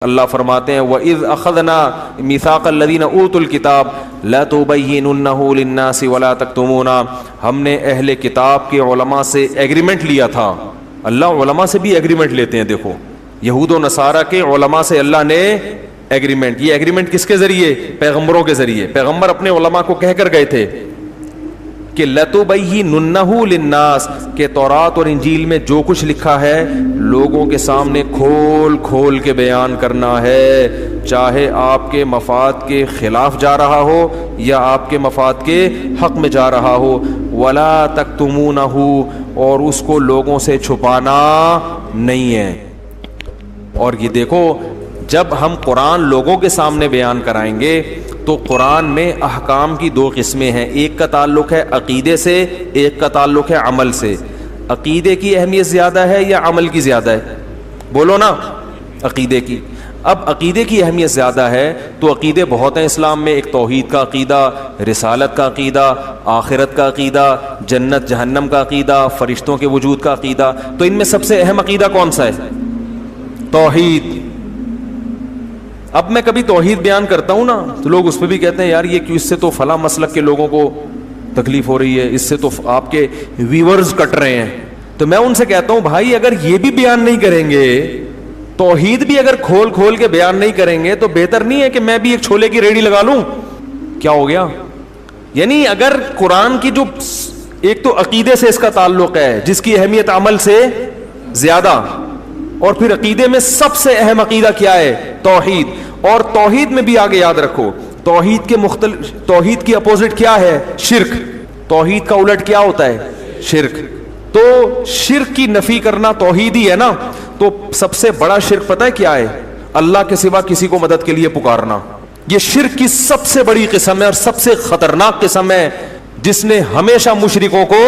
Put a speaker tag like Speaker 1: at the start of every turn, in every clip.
Speaker 1: اللہ فرماتے ہیں وَإِذْ أَخَذْنَا مِيثَاقَ الَّذِينَ أُوتُوا الْكِتَابَ لَا تُبَيِّنُنَّهُ لِلنَّاسِ وَلَا تَكْتُمُونَهُ. ہم نے اہل کتاب کے علماء سے ایگریمنٹ لیا تھا. اللہ علماء سے بھی ایگریمنٹ لیتے ہیں. دیکھو یہود و نصارہ کے علماء سے اللہ نے ایگریمنٹ. یہ ایگریمنٹ کس کے ذریعے؟ پیغمبروں کے ذریعے. پیغمبر اپنے علماء کو کہہ کر گئے تھے کہ لَتُبَيِّنُنَّهُ لِلنَّاسِ کہ تورات اور انجیل میں جو کچھ لکھا ہے لوگوں کے سامنے کھول کھول کے بیان کرنا ہے، چاہے آپ کے مفاد کے خلاف جا رہا ہو یا آپ کے مفاد کے حق میں جا رہا ہو. وَلَا تَكْتُمُونَهُ اور اس کو لوگوں سے چھپانا نہیں ہے. اور یہ دیکھو جب ہم قرآن لوگوں کے سامنے بیان کرائیں گے تو قرآن میں احکام کی دو قسمیں ہیں. ایک کا تعلق ہے عقیدے سے، ایک کا تعلق ہے عمل سے. عقیدے کی اہمیت زیادہ ہے یا عمل کی زیادہ ہے؟ بولو نا. عقیدے کی. اب عقیدے کی اہمیت زیادہ ہے تو عقیدے بہت ہیں اسلام میں. ایک توحید کا عقیدہ، رسالت کا عقیدہ، آخرت کا عقیدہ، جنت جہنم کا عقیدہ، فرشتوں کے وجود کا عقیدہ. تو ان میں سب سے اہم عقیدہ کون سا ہے؟ توحید. اب میں کبھی توحید بیان کرتا ہوں نا تو لوگ اس پہ بھی کہتے ہیں یار یہ کیوں، اس سے تو فلاں مسلک کے لوگوں کو تکلیف ہو رہی ہے، اس سے تو آپ کے ویورز کٹ رہے ہیں. تو میں ان سے کہتا ہوں بھائی اگر یہ بھی بیان نہیں کریں گے، توحید بھی اگر کھول کھول کے بیان نہیں کریں گے تو بہتر نہیں ہے کہ میں بھی ایک چھولے کی ریڑھی لگا لوں؟ کیا ہو گیا؟ یعنی اگر قرآن کی جو ایک تو عقیدے سے اس کا تعلق ہے جس کی اہمیت عمل سے زیادہ، اور پھر عقیدے میں سب سے اہم عقیدہ کیا ہے؟ توحید. اور توحید میں بھی آگے یاد رکھو توحید کی اپوزٹ کیا ہے؟ شرک. توحید کا الٹ کیا ہوتا ہے؟ شرک. تو شرک کی نفی کرنا توحید ہی ہے نا. تو سب سے بڑا شرک پتہ ہے کیا ہے؟ اللہ کے سوا کسی کو مدد کے لیے پکارنا. یہ شرک کی سب سے بڑی قسم ہے اور سب سے خطرناک قسم ہے جس نے ہمیشہ مشرکوں کو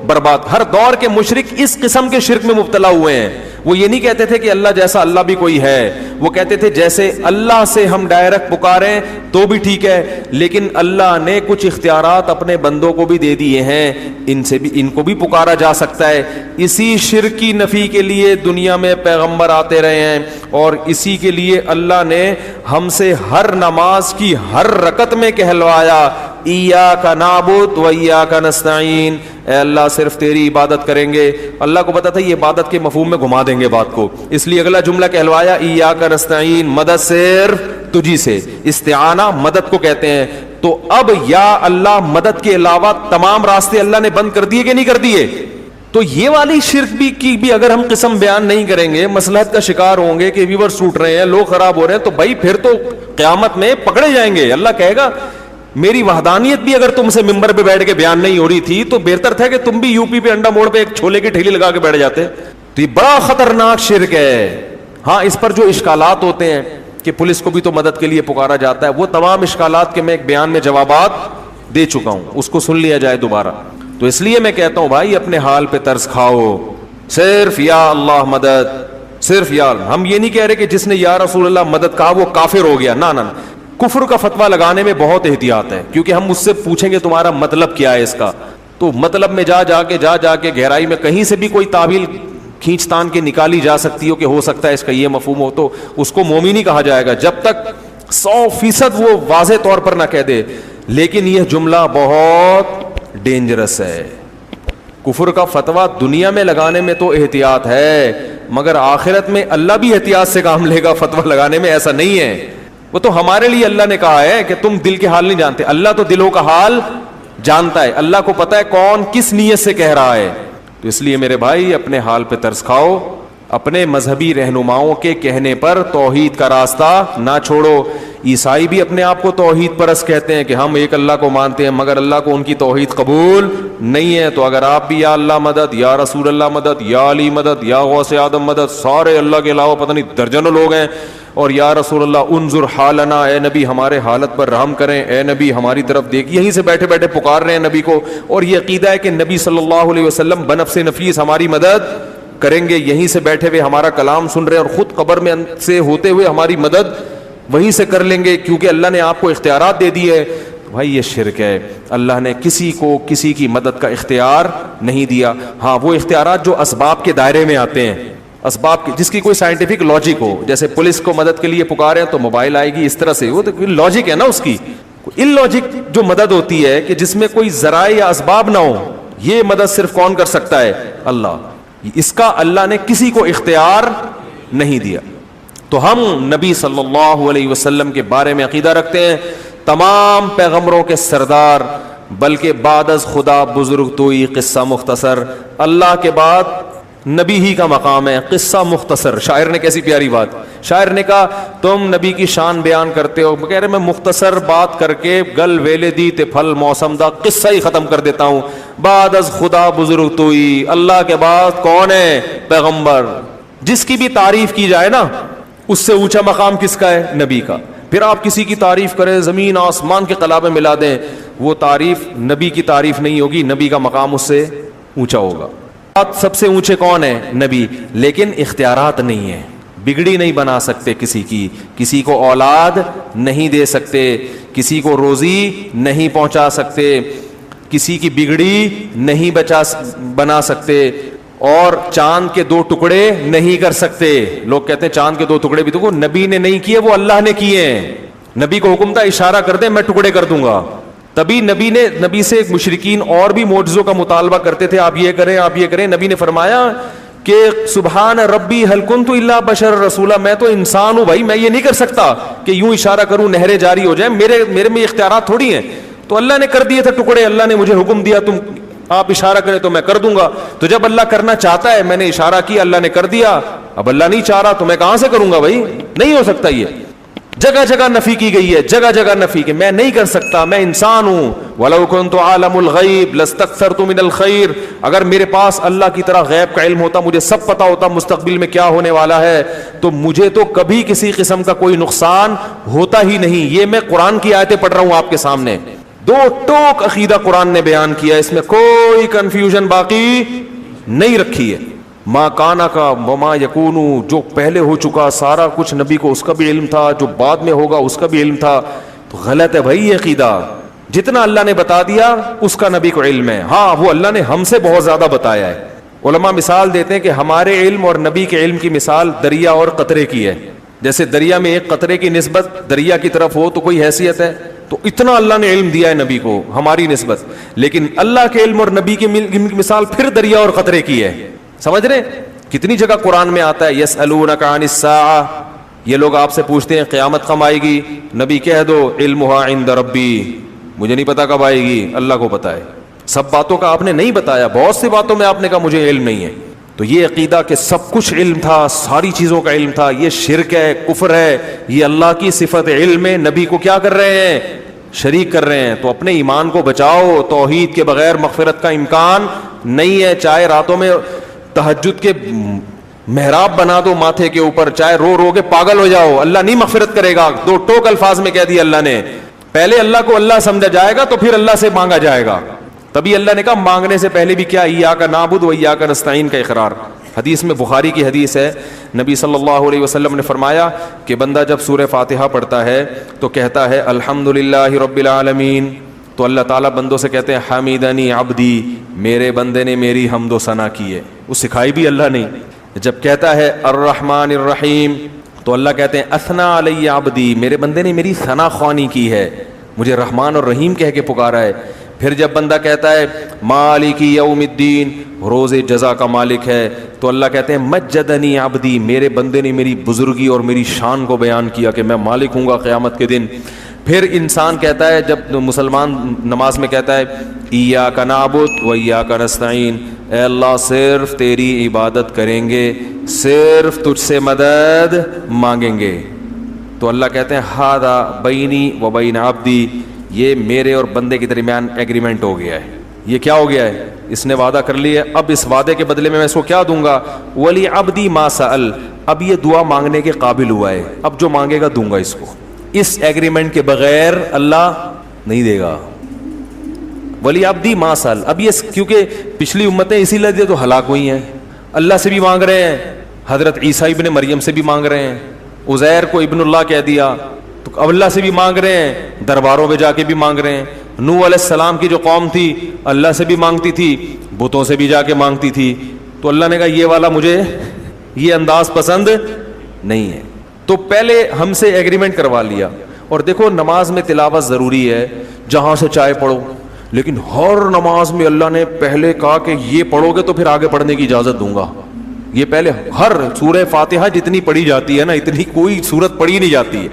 Speaker 1: برباد. ہر دور کے مشرک اس قسم کے شرک میں مبتلا ہوئے ہیں. وہ یہ نہیں کہتے تھے کہ اللہ جیسا اللہ بھی کوئی ہے، وہ کہتے تھے جیسے اللہ سے ہم ڈائریکٹ پکاریں تو بھی ٹھیک ہے، لیکن اللہ نے کچھ اختیارات اپنے بندوں کو بھی دے دیے ہیں، ان کو بھی پکارا جا سکتا ہے. اسی شرک کی نفی کے لیے دنیا میں پیغمبر آتے رہے ہیں اور اسی کے لیے اللہ نے ہم سے ہر نماز کی ہر رکعت میں کہلوایا ایاک نعبد و ایاک نستعین، اے اللہ صرف تیری عبادت کریں گے. اللہ کو پتا تھا یہ عبادت کے مفہوم میں گھما دیں گے بات کو، اس لیے اگلا جملہ کہلوایا ایاک نستعین، مدد صرف تجھی سے. استعانہ مدد کو کہتے ہیں. تو اب یا اللہ مدد کے علاوہ تمام راستے اللہ نے بند کر دیے کہ نہیں کر دیے؟ تو یہ والی شرک بھی اگر ہم قسم بیان نہیں کریں گے، مصلحت کا شکار ہوں گے کہ ویور ٹوٹ رہے ہیں، لوگ خراب ہو رہے ہیں، تو بھائی پھر تو قیامت میں پکڑے جائیں گے. اللہ کہے گا میری وحدانیت بھی اگر تم سے ممبر پہ بیٹھ کے بیان نہیں ہو رہی تھی تو بہتر تھا کہ تم بھی یو پی پہ انڈا موڑ پہ ایک چھولے کی ٹھیلی لگا کے بیٹھ جاتے. تو یہ بڑا خطرناک شرک ہے. ہاں اس پر جو اشکالات ہوتے ہیں کہ پولیس کو بھی تو مدد کے لیے پکارا جاتا ہے، وہ تمام اشکالات کے میں ایک بیان میں جوابات دے چکا ہوں، اس کو سن لیا جائے دوبارہ. تو اس لیے میں کہتا ہوں بھائی اپنے حال پہ ترس کھاؤ، صرف یا اللہ مدد، صرف یا اللہ. ہم یہ نہیں کہہ رہے کہ جس نے یا رسول اللہ مدد کہا وہ کافر ہو گیا، نہ. کفر کا فتویٰ لگانے میں بہت احتیاط ہے، کیونکہ ہم مجھ سے پوچھیں گے تمہارا مطلب کیا ہے اس کا، تو مطلب میں جا کے گہرائی میں کہیں سے بھی کوئی تعویل کھینچ تان کے نکالی جا سکتی ہو کہ ہو سکتا ہے اس کا یہ مفہوم ہو، تو اس کو مومن ہی کہا جائے گا جب تک 100% وہ واضح طور پر نہ کہہ دے. لیکن یہ جملہ بہت ڈینجرس ہے. کفر کا فتویٰ دنیا میں لگانے میں تو احتیاط ہے، مگر آخرت میں اللہ بھی احتیاط سے کام لے گا فتویٰ لگانے میں. ایسا نہیں ہے. وہ تو ہمارے لیے اللہ نے کہا ہے کہ تم دل کے حال نہیں جانتے. اللہ تو دلوں کا حال جانتا ہے. اللہ کو پتا ہے کون کس نیت سے کہہ رہا ہے. تو اس لیے میرے بھائی اپنے حال پہ ترس کھاؤ، اپنے مذہبی رہنماؤں کے کہنے پر توحید کا راستہ نہ چھوڑو. عیسائی بھی اپنے آپ کو توحید پرست کہتے ہیں کہ ہم ایک اللہ کو مانتے ہیں، مگر اللہ کو ان کی توحید قبول نہیں ہے. تو اگر آپ بھی یا اللہ مدد، یا رسول اللہ مدد، یا علی مدد، یا غوث آدم مدد، سارے اللہ کے علاوہ پتہ نہیں درجنوں لوگ ہیں، اور یا رسول اللہ انظر حالنا، اے نبی ہمارے حالت پر رحم کریں، اے نبی ہماری طرف دیکھ، یہیں سے بیٹھے بیٹھے پکار رہے ہیں نبی کو. اور یہ عقیدہ ہے کہ نبی صلی اللہ علیہ وسلم بنفس نفیس ہماری مدد کریں گے، یہیں سے بیٹھے ہوئے ہمارا کلام سن رہے ہیں، اور خود قبر میں سے ہوتے ہوئے ہماری مدد وہیں سے کر لیں گے کیونکہ اللہ نے آپ کو اختیارات دے دی ہے. بھائی یہ شرک ہے. اللہ نے کسی کو کسی کی مدد کا اختیار نہیں دیا. ہاں وہ اختیارات جو اسباب کے دائرے میں آتے ہیں، اسباب کی جس کی کوئی سائنٹیفک لاجک ہو. جیسے پولیس کو مدد کے لیے پکارے تو موبائل آئے گی اس طرح سے, وہ تو لاجک ہے نا اس کی. ان لاجک جو مدد ہوتی ہے کہ جس میں کوئی ذرائع یا اسباب نہ ہو, یہ مدد صرف کون کر سکتا ہے؟ اللہ. اس کا اللہ نے کسی کو اختیار نہیں دیا. تو ہم نبی صلی اللہ علیہ وسلم کے بارے میں عقیدہ رکھتے ہیں تمام پیغمبروں کے سردار, بلکہ بعد از خدا بزرگ توئی قصہ مختصر, اللہ کے بعد نبی ہی کا مقام ہے, قصہ مختصر. شاعر نے کیسی پیاری بات, شاعر نے کہا تم نبی کی شان بیان کرتے ہو, کہہ رہے میں مختصر بات کر کے گل ویلے دی تے پھل موسم دا قصہ ہی ختم کر دیتا ہوں. بعد از خدا بزرگ توئی, اللہ کے بعد کون ہے؟ پیغمبر. جس کی بھی تعریف کی جائے نا, اس سے اونچا مقام کس کا ہے؟ نبی کا. پھر آپ کسی کی تعریف کریں, زمین آسمان کے قلابے ملا دیں, وہ تعریف نبی کی تعریف نہیں ہوگی, نبی کا مقام اس سے اونچا ہوگا. سب سے اونچے کون ہے؟ نبی. لیکن اختیارات نہیں ہیں, بگڑی نہیں بنا سکتے کسی کی, کسی کو اولاد نہیں دے سکتے, کسی کو روزی نہیں پہنچا سکتے, کسی کی بگڑی نہیں بنا سکتے, اور چاند کے 2 ٹکڑے نہیں کر سکتے. لوگ کہتے ہیں چاند کے 2 ٹکڑے بھی تو نبی نے نہیں کیے, وہ اللہ نے کیے ہیں. نبی کو حکم تھا اشارہ کر دیں میں ٹکڑے کر دوں گا. تبھی نبی سے مشرکین اور بھی معجزوں کا مطالبہ کرتے تھے, آپ یہ کریں آپ یہ کریں. نبی نے فرمایا کہ سبحان ربی هل كنت الا بشر رسولا, میں تو انسان ہوں بھائی, میں یہ نہیں کر سکتا کہ یوں اشارہ کروں نہریں جاری ہو جائیں, میرے میں اختیارات تھوڑی ہیں. تو اللہ نے کر دیے تھے ٹکڑے, اللہ نے مجھے حکم دیا تم آپ اشارہ کریں تو میں کر دوں گا. تو جب اللہ کرنا چاہتا ہے, میں نے اشارہ کیا, اللہ نے کر دیا, اب اللہ نہیں چاہ رہا تو میں کہاں سے کروں گا بھائی؟ نہیں ہو سکتا. یہ جگہ جگہ نفی کی گئی ہے, جگہ جگہ نفی کہ میں نہیں کر سکتا, میں انسان ہوں. وَلَوْ كُنْتُ عَالَمُ الْغَيْبِ لَاسْتَكْثَرْتُ مِنَ الْخَيْرِ, اگر میرے پاس اللہ کی طرح غیب کا علم ہوتا, مجھے سب پتا ہوتا مستقبل میں کیا ہونے والا ہے, تو مجھے تو کبھی کسی قسم کا کوئی نقصان ہوتا ہی نہیں. یہ میں قرآن کی آیتیں پڑھ رہا ہوں آپ کے سامنے, 2 ٹوک عقیدہ قرآن نے بیان کیا, اس میں کوئی کنفیوژن باقی نہیں رکھی ہے. ما کانا کا وما یکونو, جو پہلے ہو چکا سارا کچھ نبی کو اس کا بھی علم تھا, جو بعد میں ہوگا اس کا بھی علم تھا. تو غلط ہے بھائی یہ عقیدہ. جتنا اللہ نے بتا دیا اس کا نبی کو علم ہے. ہاں وہ اللہ نے ہم سے بہت زیادہ بتایا ہے. علماء مثال دیتے ہیں کہ ہمارے علم اور نبی کے علم کی مثال دریا اور قطرے کی ہے. جیسے دریا میں ایک قطرے کی نسبت دریا کی طرف ہو تو کوئی حیثیت ہے, تو اتنا اللہ نے علم دیا ہے نبی کو ہماری نسبت. لیکن اللہ کے علم اور نبی کی مثال پھر دریا اور قطرے کی ہے. سمجھ رہے کتنی جگہ قرآن میں آتا ہے یسألونک عن الساعہ, یہ لوگ آپ سے پوچھتے ہیں قیامت کب آئے گی, نبی کہہ دو علمھا عند ربی, مجھے نہیں پتا کب آئے گی, اللہ کو پتا ہے. سب باتوں کا آپ نے نہیں بتایا, بہت سی باتوں میں آپ نے کہا مجھے علم نہیں ہے. تو یہ عقیدہ کہ سب کچھ علم تھا, ساری چیزوں کا علم تھا, یہ شرک ہے, کفر ہے. یہ اللہ کی صفت علم ہے, نبی کو کیا کر رہے ہیں؟ شریک کر رہے ہیں. تو اپنے ایمان کو بچاؤ, توحید کے بغیر مغفرت کا امکان نہیں ہے. چاہے راتوں میں تہجد کے محراب بنا دو ماتھے کے اوپر, چاہے رو رو کے پاگل ہو جاؤ, اللہ نہیں مغفرت کرے گا. 2 ٹوک الفاظ میں کہہ دیا اللہ نے. پہلے اللہ کو اللہ سمجھا جائے گا تو پھر اللہ سے مانگا جائے گا. تبھی اللہ نے کہا مانگنے سے پہلے بھی کیا ایاک نعبد و ایاک نستعین کا اقرار. حدیث میں بخاری کی حدیث ہے, نبی صلی اللہ علیہ وسلم نے فرمایا کہ بندہ جب سورہ فاتحہ پڑھتا ہے تو کہتا ہے الحمدللہ رب العالمین, تو اللہ تعالیٰ بندوں سے کہتے ہیں حمیدنی عبدی, میرے بندے نے میری حمد و ثنا کی ہے. وہ سکھائی بھی اللہ نے. جب کہتا ہے الرحمن الرحیم تو اللہ کہتے ہیں اثنا علی عبدی, میرے بندے نے میری ثنا خوانی کی ہے, مجھے رحمان اور رحیم کہہ کے پکارا ہے. پھر جب بندہ کہتا ہے مالک یوم الدین, روز جزا کا مالک ہے, تو اللہ کہتے ہیں مجدنی عبدی, میرے بندے نے میری بزرگی اور میری شان کو بیان کیا کہ میں مالک ہوں گا قیامت کے دن. پھر انسان کہتا ہے, جب مسلمان نماز میں کہتا ہے ایاک نعبد و ایاک نستعین, اے اللہ صرف تیری عبادت کریں گے, صرف تجھ سے مدد مانگیں گے. تو اللہ کہتے ہیں ھذا بینی و بین عبدی, یہ میرے اور بندے کے درمیان ایگریمنٹ ہو گیا ہے. یہ کیا ہو گیا ہے؟ اس نے وعدہ کر لیا ہے, اب اس وعدے کے بدلے میں اس کو کیا دوں گا. ولی عبدی ما سأل, اب یہ دعا مانگنے کے قابل ہوا ہے, اب جو مانگے گا دوں گا اس کو. اس ایگریمنٹ کے بغیر اللہ نہیں دے گا. ولی عبدی ما سأل, اب یہ کیونکہ پچھلی امتیں اسی لیے تو ہلاک ہوئی ہیں, اللہ سے بھی مانگ رہے ہیں, حضرت عیسیٰ ابن مریم سے بھی مانگ رہے ہیں, عزیر کو ابن اللہ کہہ دیا تو اب اللہ سے بھی مانگ رہے ہیں, درباروں پہ جا کے بھی مانگ رہے ہیں. نوح علیہ السلام کی جو قوم تھی اللہ سے بھی مانگتی تھی, بتوں سے بھی جا کے مانگتی تھی. تو اللہ نے کہا یہ والا مجھے یہ انداز پسند نہیں ہے. تو پہلے ہم سے ایگریمنٹ کروا لیا. اور دیکھو نماز میں تلاوت ضروری ہے, جہاں سے چاہے پڑھو, لیکن ہر نماز میں اللہ نے پہلے کہا کہ یہ پڑھو گے تو پھر آگے پڑھنے کی اجازت دوں گا. یہ پہلے ہر سورہ فاتحہ جتنی پڑھی جاتی ہے نا, اتنی کوئی سورت پڑھی نہیں جاتی ہے.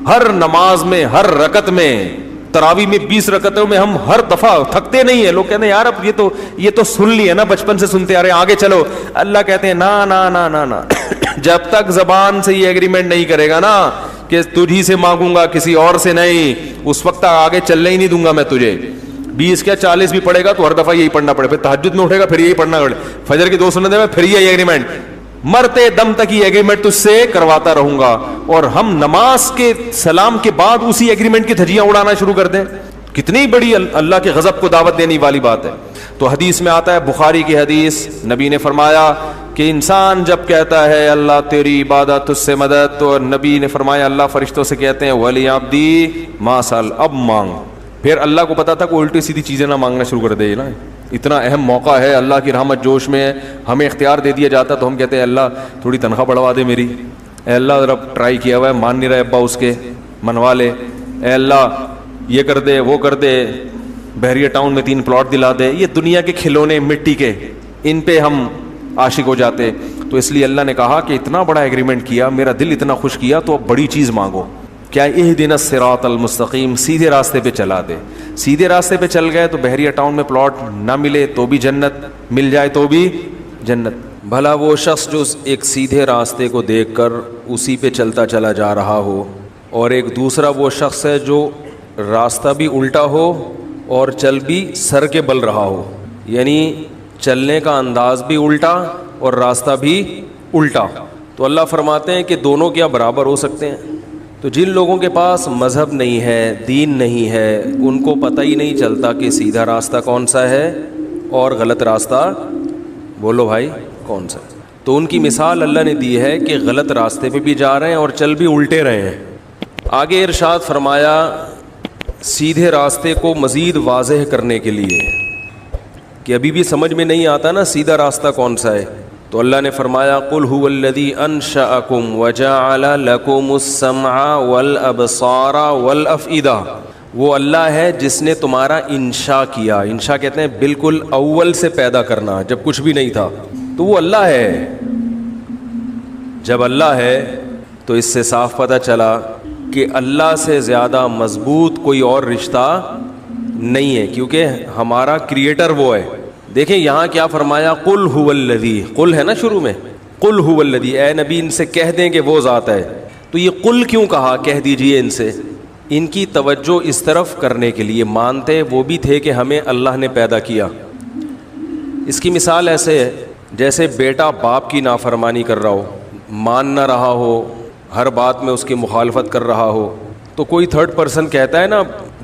Speaker 1: ہر نماز میں, ہر رکعت میں, تراویح میں 20 رکعتوں میں ہم ہر دفعہ تھکتے نہیں ہیں. لوگ کہتے ہیں یار اب یہ تو سن لی ہے نا, بچپن سے سنتے آ رہے ہیں, آگے چلو. اللہ کہتے ہیں نا نا نا نا نا, جب تک زبان سے یہ ایگریمنٹ نہیں کرے گا نا کہ تجھی سے مانگوں گا کسی اور سے نہیں, اس وقت تک آگے چلنے ہی نہیں دوں گا میں تجھے. 20 کیا 40 بھی پڑھے گا تو ہر دفعہ یہی پڑھنا پڑے, پھر تہجد میں اٹھے گا پھر یہی پڑھنا پڑے, فجر کی 2 سنتیں میں پھر یہی ایگریمنٹ, مرتے دم تک یہ ایگریمنٹ تجھ سے کرواتا رہوں گا. اور ہم نماز کے سلام کے بعد اسی ایگریمنٹ کی دھجیاں اڑانا شروع کر دیں, کتنی بڑی اللہ کے غضب کو دعوت دینے والی بات ہے. تو حدیث میں آتا ہے, بخاری کی حدیث, نبی نے فرمایا کہ انسان جب کہتا ہے اللہ تیری عبادت تجھ سے مدد, تو نبی نے فرمایا اللہ فرشتوں سے کہتے ہیں ولی عبدی ما سأل, اب مانگ. پھر اللہ کو پتا تھا کہ الٹی سیدھی چیزیں نہ مانگنا شروع کر دے نا, اتنا اہم موقع ہے, اللہ کی رحمت جوش میں ہے, ہمیں اختیار دے دیا جاتا تو ہم کہتے ہیں اللہ تھوڑی تنخواہ بڑھوا دے میری, اے اللہ ذرا ٹرائی کیا ہوا ہے, مان نہیں رہے ابا اس کے, منوا لے, اے اللہ یہ کر دے وہ کر دے, بحریہ ٹاؤن میں 3 پلاٹ دلا دے. یہ دنیا کے کھلونے مٹی کے, ان پہ ہم عاشق ہو جاتے. تو اس لیے اللہ نے کہا کہ اتنا بڑا ایگریمنٹ کیا, میرا دل اتنا خوش کیا, تو اب بڑی چیز مانگو. کیا اہدنا الصراط المستقیم, سیدھے راستے پہ چلا دے. سیدھے راستے پہ چل گئے تو بحریہ ٹاؤن میں پلاٹ نہ ملے تو بھی جنت, مل جائے تو بھی جنت. بھلا وہ شخص جو ایک سیدھے راستے کو دیکھ کر اسی پہ چلتا چلا جا رہا ہو, اور ایک دوسرا وہ شخص ہے جو راستہ بھی الٹا ہو اور چل بھی سر کے بل رہا ہو, یعنی چلنے کا انداز بھی الٹا اور راستہ بھی الٹا. تو اللہ فرماتے ہیں کہ دونوں کیا برابر ہو سکتے ہیں؟ تو جن لوگوں کے پاس مذہب نہیں ہے, دین نہیں ہے, ان کو پتہ ہی نہیں چلتا کہ سیدھا راستہ کون سا ہے اور غلط راستہ بولو بھائی کون سا. تو ان کی مثال اللہ نے دی ہے کہ غلط راستے پہ بھی جا رہے ہیں اور چل بھی الٹے رہے ہیں. آگے ارشاد فرمایا سیدھے راستے کو مزید واضح کرنے کے لیے کہ ابھی بھی سمجھ میں نہیں آتا نا سیدھا راستہ کون سا ہے, تو اللہ نے فرمایا قل هو الذی انشأکم وجعل لکم السمع والابصار والافئدہ, وہ اللہ ہے جس نے تمہارا انشاء کیا. انشاء کہتے ہیں بالکل اول سے پیدا کرنا, جب کچھ بھی نہیں تھا, تو وہ اللہ ہے. جب اللہ ہے تو اس سے صاف پتہ چلا کہ اللہ سے زیادہ مضبوط کوئی اور رشتہ نہیں ہے, کیونکہ ہمارا کریٹر وہ ہے. دیکھیں یہاں کیا فرمایا, قل هو الذی, قل ہے نا شروع میں, قل هو الذی, اے نبی ان سے کہہ دیں کہ وہ ذات ہے. تو یہ قل کیوں کہا, کہہ دیجئے ان سے, ان کی توجہ اس طرف کرنے کے لیے. مانتے وہ بھی تھے کہ ہمیں اللہ نے پیدا کیا. اس کی مثال ایسے ہے جیسے بیٹا باپ کی نافرمانی کر رہا ہو, مان نہ رہا ہو, ہر بات میں اس کی مخالفت کر رہا ہو, تو کوئی تھرڈ پرسن کہتا ہے نا,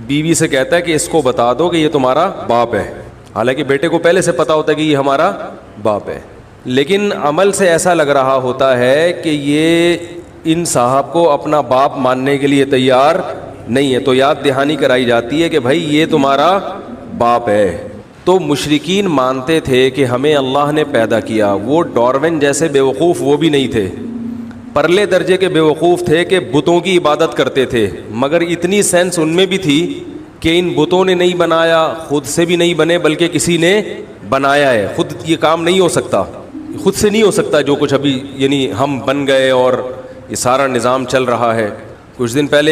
Speaker 1: بیوی سے کہتا ہے کہ اس کو بتا دو کہ یہ تمہارا باپ ہے, حالانکہ بیٹے کو پہلے سے پتا ہوتا ہے کہ یہ ہمارا باپ ہے, لیکن عمل سے ایسا لگ رہا ہوتا ہے کہ یہ ان صاحب کو اپنا باپ ماننے کے لیے تیار نہیں ہے. تو یاد دہانی کرائی جاتی ہے کہ بھائی یہ تمہارا باپ ہے. تو مشرکین مانتے تھے کہ ہمیں اللہ نے پیدا کیا. وہ ڈاروین جیسے بیوقوف وہ بھی نہیں تھے, پرلے درجے کے بیوقوف تھے کہ بتوں کی عبادت کرتے تھے, مگر اتنی سینس ان میں بھی تھی کہ ان بتوں نے نہیں بنایا, خود سے بھی نہیں بنے, بلکہ کسی نے بنایا ہے. خود یہ کام نہیں ہو سکتا, خود سے نہیں ہو سکتا جو کچھ ابھی یعنی ہم بن گئے اور یہ سارا نظام چل رہا ہے. کچھ دن پہلے